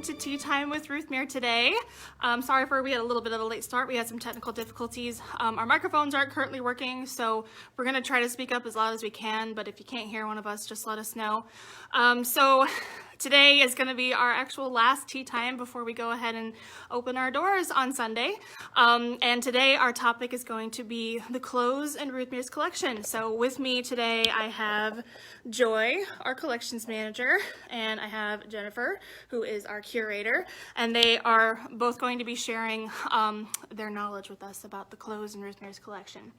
welcome to Tea Time with Ruthmere today. Sorry we had a little bit of a late start. We had some technical difficulties. Our microphones aren't currently working, so we're going to try to speak up as loud as we can, but if you can't hear one of us, just let us know. So today is going to be our actual last tea time before we go ahead and open our doors on Sunday. And today our topic is going to be the clothes in Ruthmere's collection. So with me today I have Joy, our collections manager, and I have Jennifer, who is our curator, and they are both going to be sharing their knowledge with us about the clothes in Ruthmere's collection.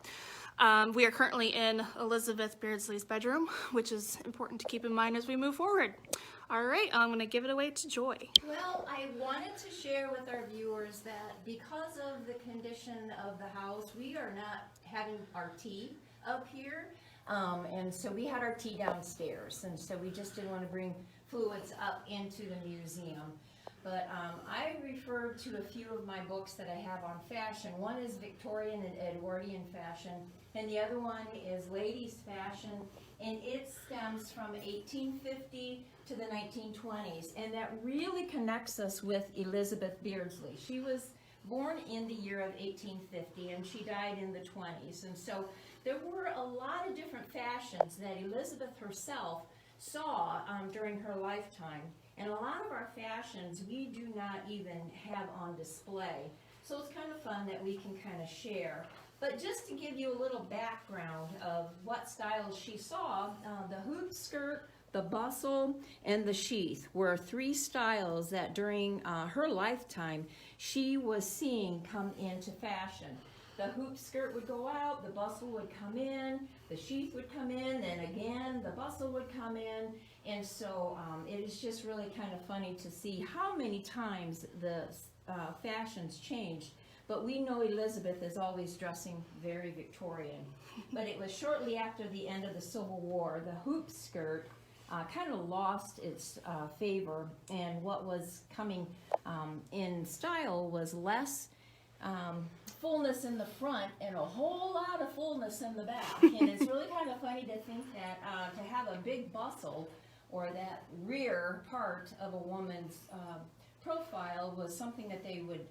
We are currently in Elizabeth Beardsley's bedroom, which is important to keep in mind as we move forward. All right, I'm going to give it away to Joy. Well, I wanted to share with our viewers that because of the condition of the house, we are not having our tea up here. And so we had our tea downstairs, and so we just didn't want to bring fluids up into the museum. But I referred to a few of my books that I have on fashion. One is Victorian and Edwardian fashion, and the other one is ladies' fashion, and it stems from 1850 to the 1920s, and that really connects us with Elizabeth Beardsley. She was born in the year of 1850, and she died in the 20s, and so there were a lot of different fashions that Elizabeth herself saw during her lifetime. And a lot of our fashions we do not even have on display. So it's kind of fun that we can kind of share. But just to give you a little background of what styles she saw, the hoop skirt, the bustle, and the sheath were three styles that during her lifetime she was seeing come into fashion. The hoop skirt would go out, the bustle would come in, the sheath would come in, then again the bustle would come in. And so it is just really kind of funny to see how many times the fashions changed. But we know Elizabeth is always dressing very Victorian. But it was shortly after the end of the Civil War, the hoop skirt kind of lost its favor, and what was coming in style was less fullness in the front and a whole lot of fullness in the back. And it's really kind of funny to think that to have a big bustle or that rear part of a woman's profile was something that they would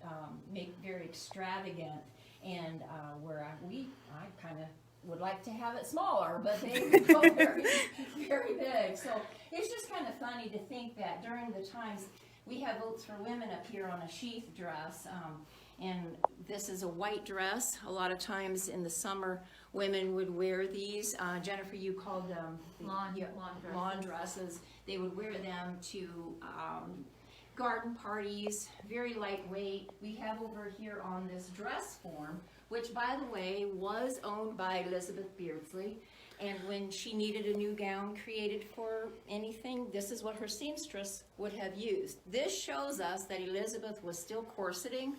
make very extravagant, and where I kind of would like to have it smaller, but they would go very, very big. So it's just kind of funny to think that during the times, we have votes for women up here on a sheath dress, and this is a white dress. A lot of times in the summer, women would wear these. Jennifer, you called them lawn dresses. They would wear them to garden parties, very lightweight. We have over here on this dress form, which by the way was owned by Elizabeth Beardsley. And when she needed a new gown created for anything, this is what her seamstress would have used. This shows us that Elizabeth was still corseting,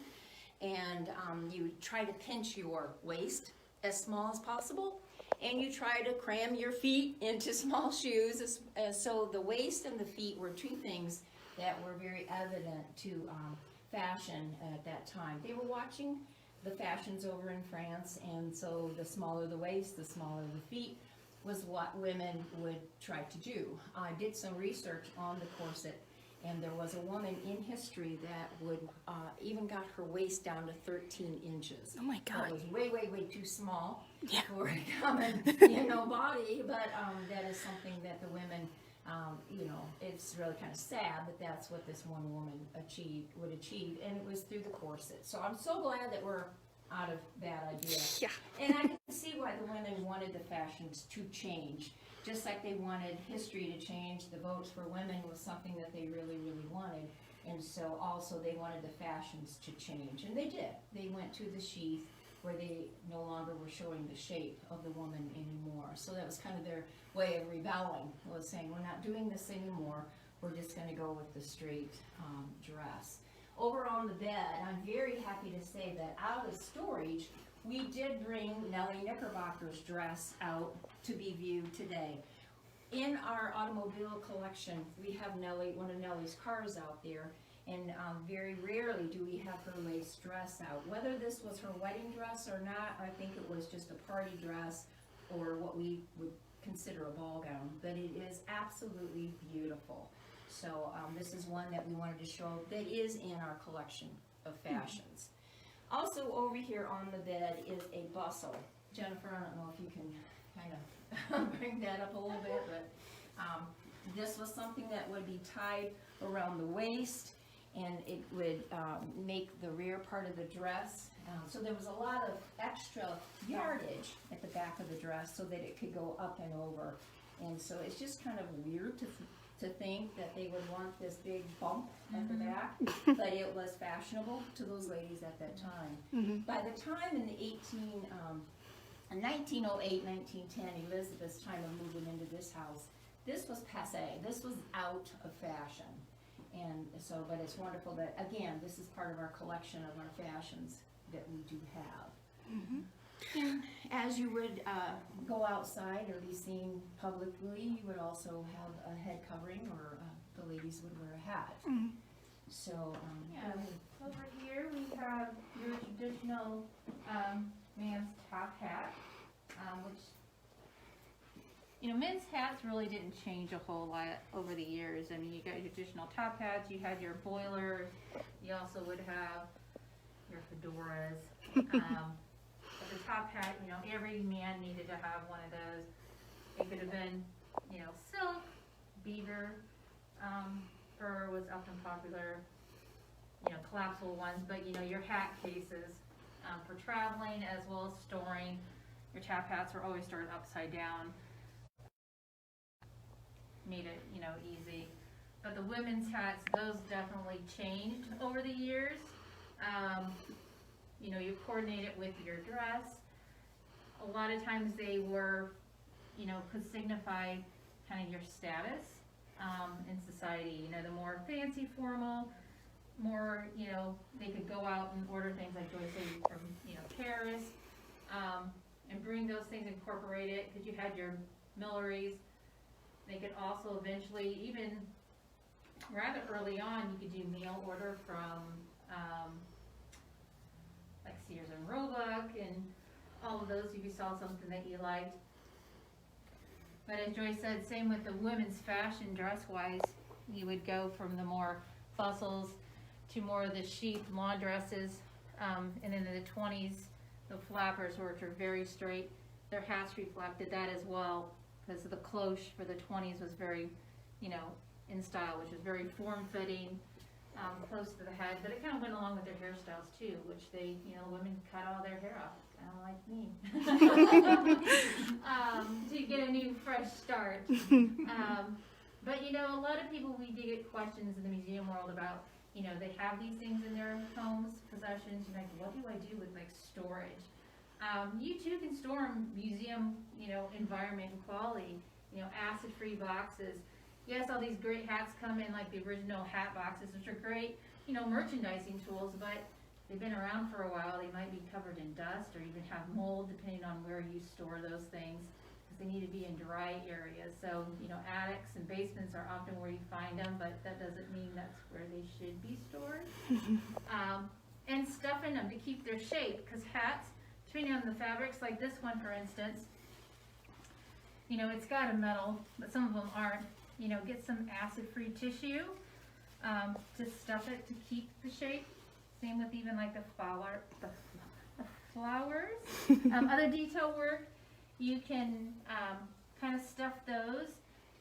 and you try to pinch your waist as small as possible, and you try to cram your feet into small shoes. So the waist and the feet were two things that were very evident to fashion at that time. They were watching the fashions over in France, and so the smaller the waist, the smaller the feet was what women would try to do. I did some research on the corset, and there was a woman in history that would even got her waist down to 13 inches. Oh my God. That was way, way, way too small for a common, body, but that is something that the women, it's really kind of sad that that's what this one woman would achieve, and it was through the corset. So I'm so glad that we're out of that idea. Yeah. And I can see why the women wanted the fashions to change. Just like they wanted history to change, the votes for women was something that they really, really wanted. And so also they wanted the fashions to change. And they did. They went to the sheath where they no longer were showing the shape of the woman anymore. So that was kind of their way of rebelling, was saying, we're not doing this anymore. We're just going to go with the straight dress. Over on the bed, I'm very happy to say that out of storage, we did bring Nellie Knickerbocker's dress out to be viewed today. In our automobile collection, we have one of Nellie's cars out there, and very rarely do we have her lace dress out. Whether this was her wedding dress or not, I think it was just a party dress or what we would consider a ball gown, but it is absolutely beautiful. So this is one that we wanted to show that is in our collection of fashions. Also over here on the bed is a bustle. Jennifer, I don't know if you can kind of bring that up a little bit, but this was something that would be tied around the waist, and it would make the rear part of the dress. So there was a lot of extra yardage at the back of the dress so that it could go up and over. And so it's just kind of weird to think that they would want this big bump at the back, but it was fashionable to those ladies at that time. By the time in the 1908, 1910, Elizabeth's time of moving into this house, this was passé. This was out of fashion. And so, but it's wonderful that, again, this is part of our collection of our fashions that we do have. And as you would go outside or be seen publicly, you would also have a head covering, or the ladies would wear a hat. So, over here we have your traditional man's top hat, which, you know, men's hats really didn't change a whole lot over the years. I mean, you got your traditional top hats, you had your boilers, you also would have your fedoras. But the top hat, you know, every man needed to have one of those. It could have been, you know, silk, beaver, fur was often popular, you know, collapsible ones, but you know, your hat cases for traveling as well as storing. Your top hats were always stored upside down. Made it, you know, easy. But the women's hats, those definitely changed over the years. You know, you coordinate it with your dress. A lot of times they were, you know, could signify kind of your status in society. You know, the more fancy formal, more, you know, they could go out and order things like Joy said from, you know, Paris, and bring those things, incorporate it, because you had your millineries. They could also eventually, even rather early on, you could do mail order from like Sears and Roebuck and all of those if you saw something that you liked. But as Joy said, same with the women's fashion dress-wise. You would go from the more bustles to more of the chic lawn dresses, and then in the 20s, the flappers, which are very straight. Their hats reflected that as well, because the cloche for the 20s was very, you know, in style, which was very form-fitting, close to the head, but it kind of went along with their hairstyles too, which they, you know, women cut all their hair off, kind of like me, to get a new fresh start. But you know, a lot of people, we do get questions in the museum world about, you know, they have these things in their homes, possessions, and like, what do I do with like storage? You too can store in museum, you know, environment and quality, you know, acid-free boxes. Yes, all these great hats come in like the original hat boxes, which are great, you know, merchandising tools, but they've been around for a while. They might be covered in dust or even have mold, depending on where you store those things, because they need to be in dry areas. So, you know, attics and basements are often where you find them, but that doesn't mean that's where they should be stored. And stuffing them to keep their shape, because hats, depending on the fabrics, like this one for instance, you know, it's got a metal, but some of them aren't. You know, get some acid-free tissue to stuff it to keep the shape. Same with even like the flowers. Other detail work, you can kind of stuff those.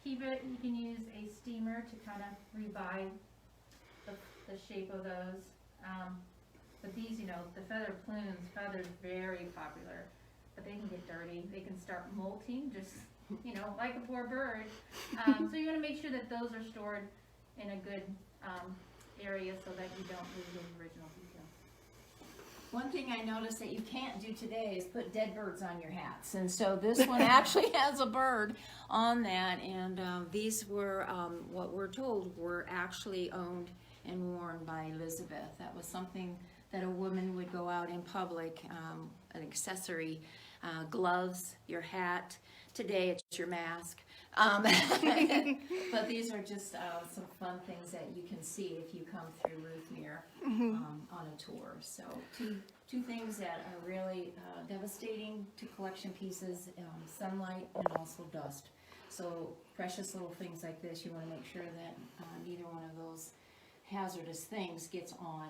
Keep it. You can use a steamer to kind of revive the shape of those. But these, you know, the feather plumes, feathers very popular, but they can get dirty. They can start molting, just, you know, like a poor bird. So you want to make sure that those are stored in a good area so that you don't lose those original details. One thing I noticed that you can't do today is put dead birds on your hats. And so this one actually has a bird on that. And these were, what we're told, were actually owned and worn by Elizabeth. That was something that a woman would go out in public, an accessory, gloves, your hat. Today it's your mask. But these are just some fun things that you can see if you come through Ruthmere on a tour. So two things that are really devastating to collection pieces, sunlight and also dust. So precious little things like this, you wanna make sure that neither one of those hazardous things gets on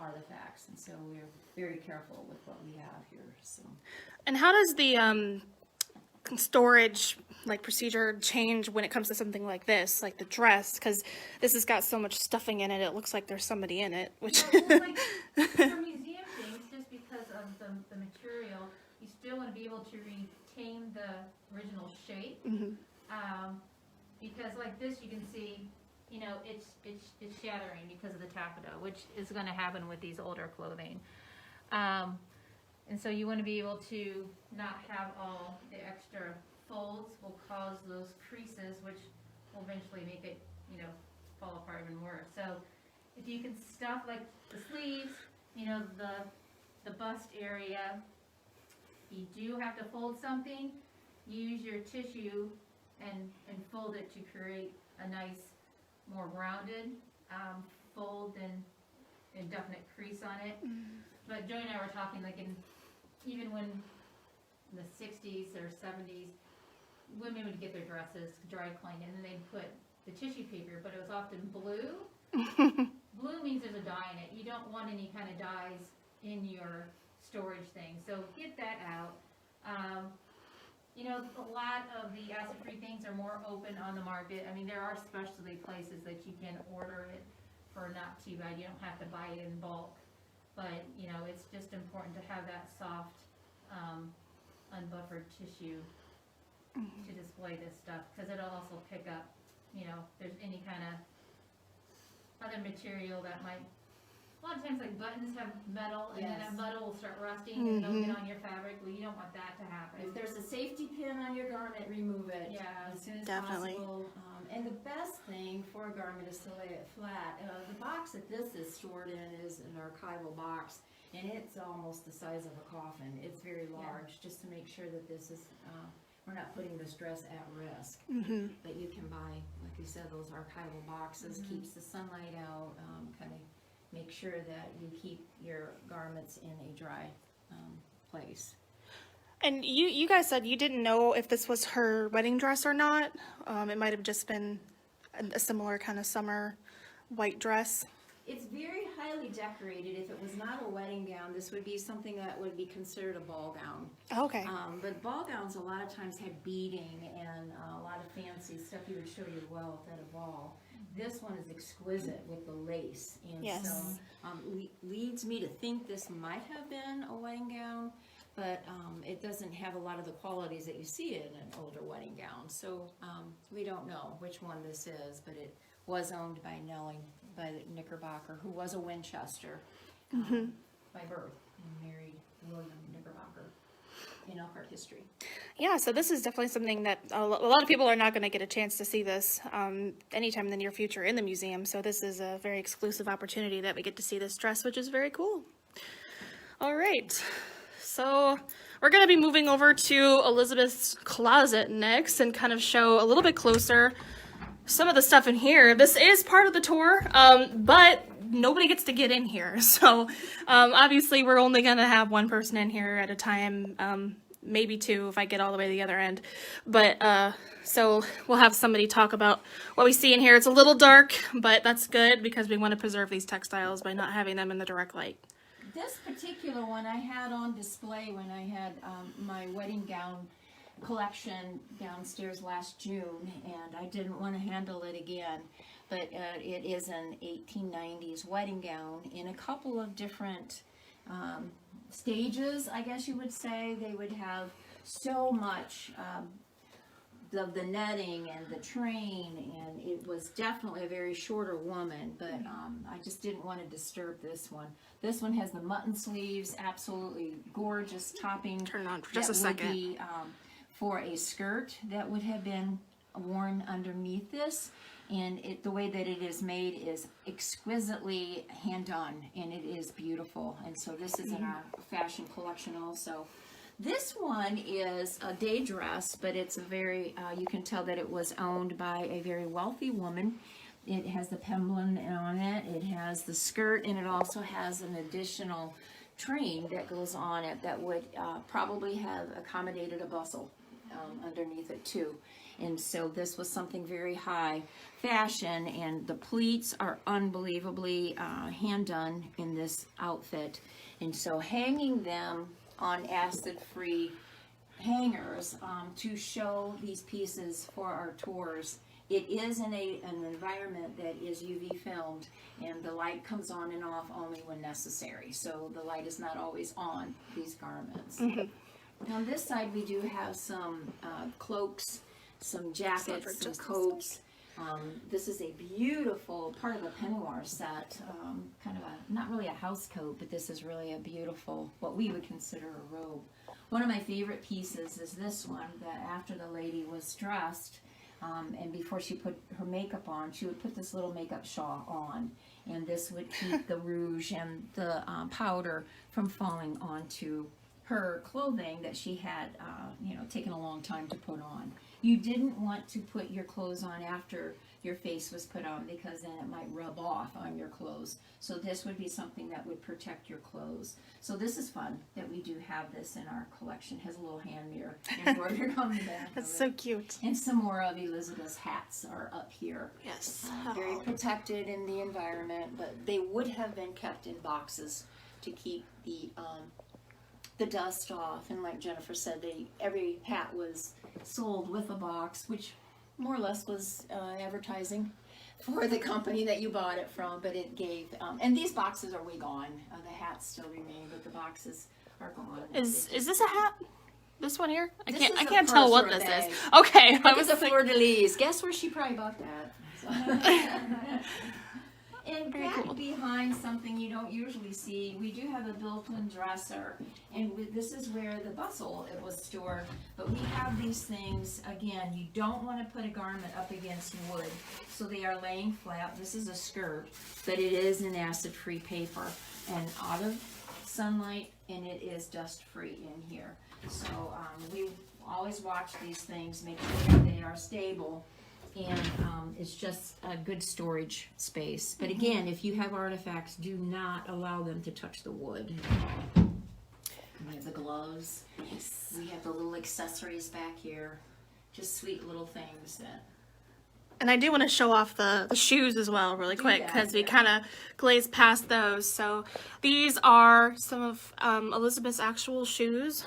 artifacts. And so we're very careful with what we have here, so. And how does the storage like procedure change when it comes to something like this, like the dress? Because this has got so much stuffing in it, it looks like there's somebody in it. Which Well, like, for museum things, just because of the material, you still want to be able to retain the original shape. Because like this, you can see, you know, it's shattering because of the taffeta, which is going to happen with these older clothing. And so you want to be able to not have all the extra folds will cause those creases, which will eventually make it, you know, fall apart even worse. So if you can stuff like the sleeves, you know, the bust area, you do have to fold something, use your tissue and fold it to create a nice, more rounded fold and definite crease on it. But Joy and I were talking, like even when in the 60s or 70s, women would get their dresses dry cleaned and then they'd put the tissue paper, but it was often blue. Blue means there's a dye in it. You don't want any kind of dyes in your storage thing, so get that out. You know, a lot of the acid-free things are more open on the market. I mean, there are specialty places that you can order it for not too bad. You don't have to buy it in bulk. But, you know, it's just important to have that soft, unbuffered tissue to display this stuff, because it'll also pick up, you know, if there's any kind of other material that might, a lot of times like buttons have metal, and then that metal will start rusting and it'll get on your fabric. Well, you don't want that to happen. If there's a safety pin on your garment, remove it as soon as possible. And the best thing for a garment is to lay it flat. The box that this is stored in is an archival box, and it's almost the size of a coffin. It's very large, just to make sure that this is, we're not putting this dress at risk. But you can buy, like you said, those archival boxes, keeps the sunlight out, kind of make sure that you keep your garments in a dry place. And you guys said you didn't know if this was her wedding dress or not. It might have just been a similar kind of summer white dress. It's very highly decorated. If it was not a wedding gown, this would be something that would be considered a ball gown. Okay. But ball gowns a lot of times had beading and a lot of fancy stuff you would show your wealth at a ball. This one is exquisite with the lace, and so leads me to think this might have been a wedding gown, but it doesn't have a lot of the qualities that you see in an older wedding gown. So we don't know which one this is, but it was owned by Nellie, by Knickerbocker, who was a Winchester by birth, and married William Knickerbocker in Elkhart history. Yeah, so this is definitely something that a lot of people are not going to get a chance to see this anytime in the near future in the museum. So this is a very exclusive opportunity that we get to see this dress, which is very cool. All right, so we're going to be moving over to Elizabeth's closet next and kind of show a little bit closer some of the stuff in here. This is part of the tour, but nobody gets to get in here. So obviously we're only going to have one person in here at a time, maybe two if I get all the way to the other end. But so we'll have somebody talk about what we see in here. It's a little dark, but that's good because we want to preserve these textiles by not having them in the direct light. This particular one I had on display when I had my wedding gown collection downstairs last June, and I didn't want to handle it again. But it is an 1890s wedding gown in a couple of different stages, I guess you would say. They would have so much of the netting and the train, and it was definitely a very shorter woman, but I just didn't want to disturb this one. This one has the mutton sleeves, absolutely gorgeous topping. Turn it on for just a second. Would be, for a skirt that would have been worn underneath this. And the way that it is made is exquisitely hand done, and it is beautiful. And so this is in our fashion collection also. This one is a day dress, but it's a very, you can tell that it was owned by a very wealthy woman. It has the pemblon on it, it has the skirt, and it also has an additional train that goes on it that would probably have accommodated a bustle. underneath it too. And so this was something very high fashion, and the pleats are unbelievably hand done in this outfit. And so hanging them on acid-free hangers to show these pieces for our tours. It is in an environment that is UV filmed, and the light comes on and off only when necessary. So the light is not always on these garments. On this side, we do have some cloaks, some jackets, some coats. This is a beautiful part of a peignoir set, kind of a, not really a house coat, but this is really a beautiful, what we would consider a robe. One of my favorite pieces is this one, that after the lady was dressed, and before she put her makeup on, she would put this little makeup shawl on, and this would keep the rouge and the powder from falling onto her clothing that she had, taken a long time to put on. You didn't want to put your clothes on after your face was put on, because then it might rub off on your clothes. So this would be something that would protect your clothes. So this is fun that we do have this in our collection. It has a little hand mirror embroidered on the back. That's so cute. And some more of Elizabeth's hats are up here. Yes. Very protected in the environment, but they would have been kept in boxes to keep the dust off. And like Jennifer said, every hat was sold with a box, which more or less was advertising for the company that you bought it from, but it gave, and these boxes are way gone. The hats still remain, but the boxes are gone. Is this a hat? This one here? I This can't is I a can't tell purse what or a this bag. is. Okay, I That was was a like, fleur-de-lis. Guess where she probably bought that? And Very back cool. behind something you don't usually see, we do have a built-in dresser, and this is where the bustle it was stored. But we have these things, again, you don't want to put a garment up against wood, so they are laying flat. This is a skirt, but it is in acid-free paper and out of sunlight, and it is dust-free in here. So we always watch these things, make sure that they are stable. And it's just a good storage space. But again, if you have artifacts, do not allow them to touch the wood. We have the gloves. Yes. We have the little accessories back here. Just sweet little things that. And I do want to show off the shoes as well really quick, that, because we yeah. kind of glazed past those. So these are some of Elizabeth's actual shoes.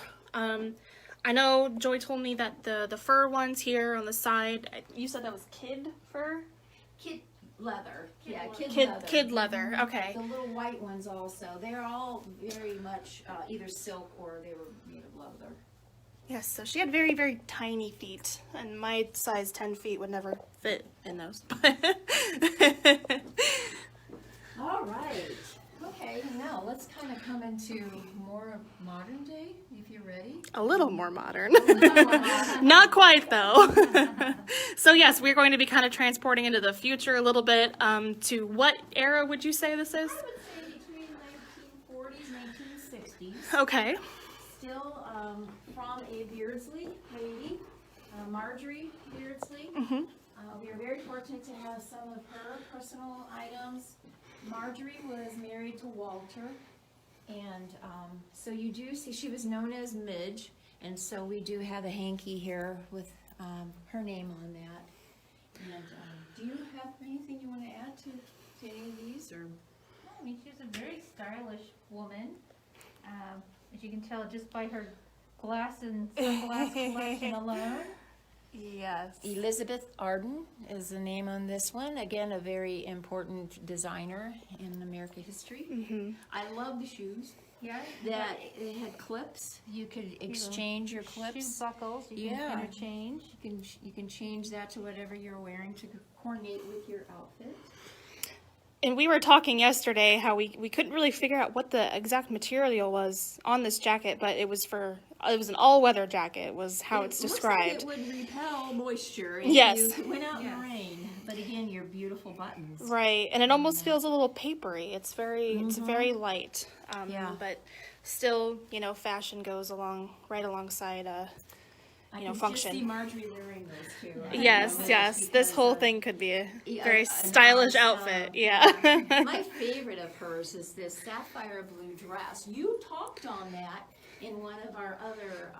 I know Joy told me that the fur ones here on the side, you said that was kid fur? Kid leather. Yeah, Kid leather, okay. The little white ones also. They're all very much either silk or they were made of leather. Yes, so she had very, very tiny feet, and my size 10 feet would never fit in those. All right. Okay, now let's kind of come into more modern day, if you're ready. A little more modern. Not quite, though. So yes, we're going to be kind of transporting into the future a little bit. To what era would you say this is? I would say between 1940s, 1960s. Okay. Still from a Beardsley lady, Marjorie Beardsley. Mm-hmm. We are very fortunate to have some of her personal items. Marjorie was married to Walter, and so you do see she was known as Midge, and so we do have a hanky here with her name on that. And do you have anything you want to add to any of these? Or I mean, she's a very stylish woman. As you can tell just by her glass and sunglass collection alone. Yes. Elizabeth Arden is the name on this one. Again, a very important designer in American history. Mm-hmm. I love the shoes. Yeah. That it had clips. You could exchange your Shoe clips. buckles you can Yeah. interchange. You can change that to whatever you're wearing to coordinate with your outfit. And we were talking yesterday how we couldn't really figure out what the exact material was on this jacket, but it was an all-weather jacket was how it's described. Looks like it would repel moisture if Yes. you went out in Yes. the rain. But again, your beautiful buttons. Right, and it almost feels a little papery. It's very light. Yeah. But still, fashion goes right alongside I can function. just see Marjorie wearing those too. Right? Yes, yes. This whole thing could be a very stylish outfit. Yeah. My favorite of hers is this sapphire blue dress. You talked on that in one of our other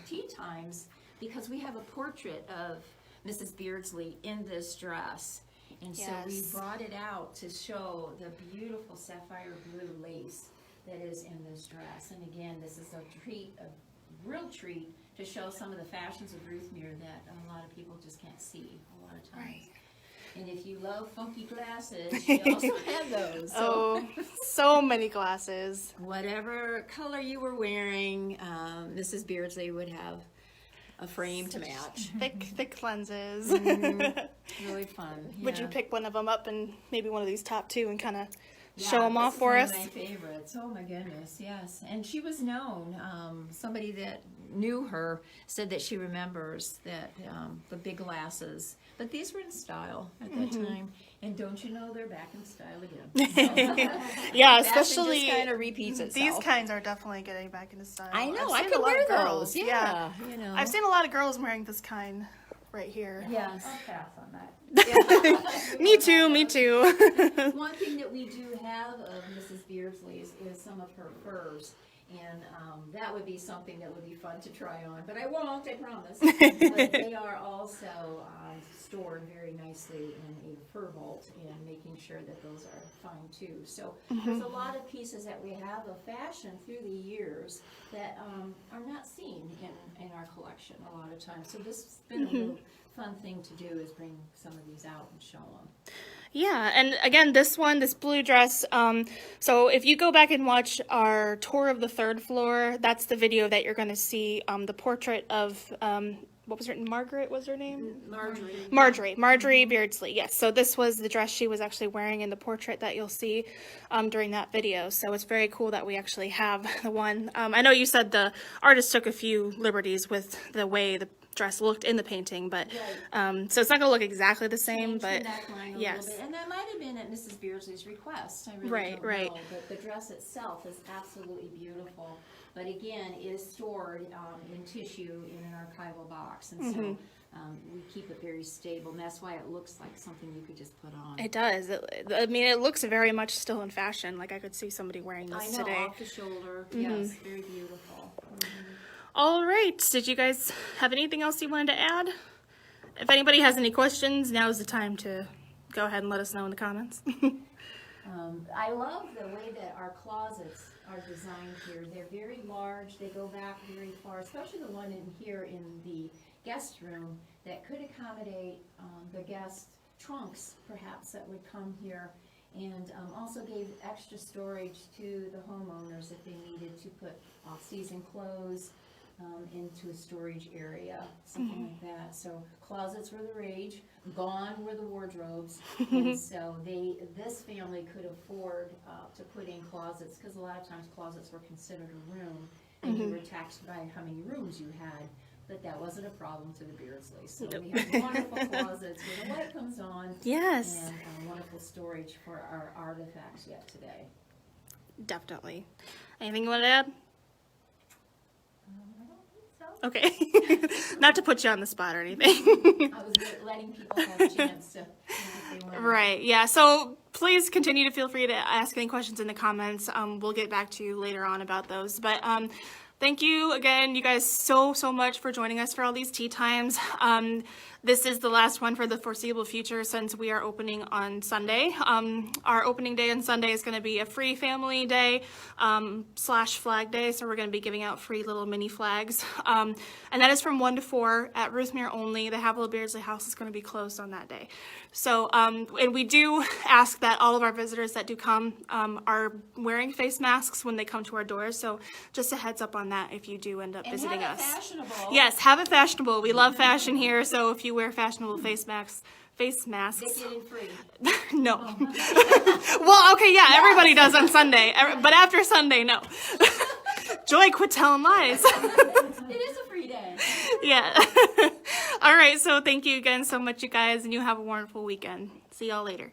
tea times, because we have a portrait of Mrs. Beardsley in this dress. And so we Yes. brought it out to show the beautiful sapphire blue lace that is in this dress. And again, this is a treat, a real treat, to show some of the fashions of Ruthmere that a lot of people just can't see a lot of times. Right. And if you love funky glasses, she also had those. So Oh, so many glasses. whatever color you were wearing, Mrs. Beardsley would have a frame to match. Thick lenses. Really fun. Would you yeah. pick one of them up and maybe one of these top two and kind of Yeah, show them this off is for one us? of my favorites. Oh my goodness, yes. And she was known. Somebody that knew her said that she remembers that the big glasses. But these were in style at that Mm-hmm. time. And don't you know they're back in style again? Yeah, Fashion especially just kind of repeats itself. these kinds are definitely getting back into style. I know. I've I seen could a lot wear of girls. those. Yeah. You know. I've seen a lot of girls wearing this kind right here. Yes. I'll pass on that. Me too, me too. One thing that we do have of Mrs. Beardsley's is some of her furs. And that would be something that would be fun to try on, but I won't, I promise. But they are also stored very nicely in a fur vault and making sure that those are fine too. So there's a lot of pieces that we have of fashion through the years that are not seen in our collection a lot of times. So this has been a little fun thing to do, is bring some of these out and show them. Yeah, and again, this blue dress, so if you go back and watch our tour of the third floor, that's the video that you're going to see the portrait of, what was her name? Margaret was her name? Marjorie Beardsley, yes. So this was the dress she was actually wearing in the portrait that you'll see during that video. So it's very cool that we actually have the one. I know you said the artist took a few liberties with the way the dress looked in the painting, but so it's not going to look exactly the same, Changed but the neckline a yes. little bit. And that might have been at Mrs. Beardsley's request. I really Right, don't right. know. But the dress itself is absolutely beautiful. But again, it is stored in tissue in an archival box. And so we keep it very stable. And that's why it looks like something you could just put on. It does. I mean, it looks very much still in fashion. Like I could see somebody wearing I this know, today. off the shoulder. Yes, very beautiful. All right. Did you guys have anything else you wanted to add? If anybody has any questions, now's the time to go ahead and let us know in the comments. I love the way that our closets are designed here. They're very large. They go back very far, especially the one in here in the guest room that could accommodate the guest trunks, perhaps, that would come here, and also gave extra storage to the homeowners if they needed to put off-season clothes into a storage area, something like that. So closets were the rage, gone were the wardrobes, and so this family could afford to put in closets, because a lot of times closets were considered a room, and you were taxed by how many rooms you had, but that wasn't a problem to the Beardsleys. So we have wonderful closets where the light comes on, Yes, and wonderful storage for our artifacts yet today. definitely. Anything you want to add? I don't think so. Okay. Not to put you on the spot or anything. I was letting people have a chance to, if they wanted. Right, yeah. So please continue to feel free to ask any questions in the comments. We'll get back to you later on about those. But thank you again, you guys, so much for joining us for all these tea times. This is the last one for the foreseeable future since we are opening on Sunday. Our opening day on Sunday is going to be a free family day / flag day, so we're going to be giving out free little mini flags. And that is from 1 to 4 at Ruthmere only. The Havilah Beardsley house is going to be closed on that day. So, and we do ask that all of our visitors that do come are wearing face masks when they come to our doors. So just a heads up on that if you do end up visiting have it us. fashionable. Yes, have it fashionable. We love fashion here, so if you wear fashionable face masks, They get in free. no. Well, okay, yeah, everybody does on Sunday, but after Sunday, no. Joy, quit telling lies. It is a free day. Yeah. All right, so thank you again so much, you guys, and you have a wonderful weekend. See y'all later.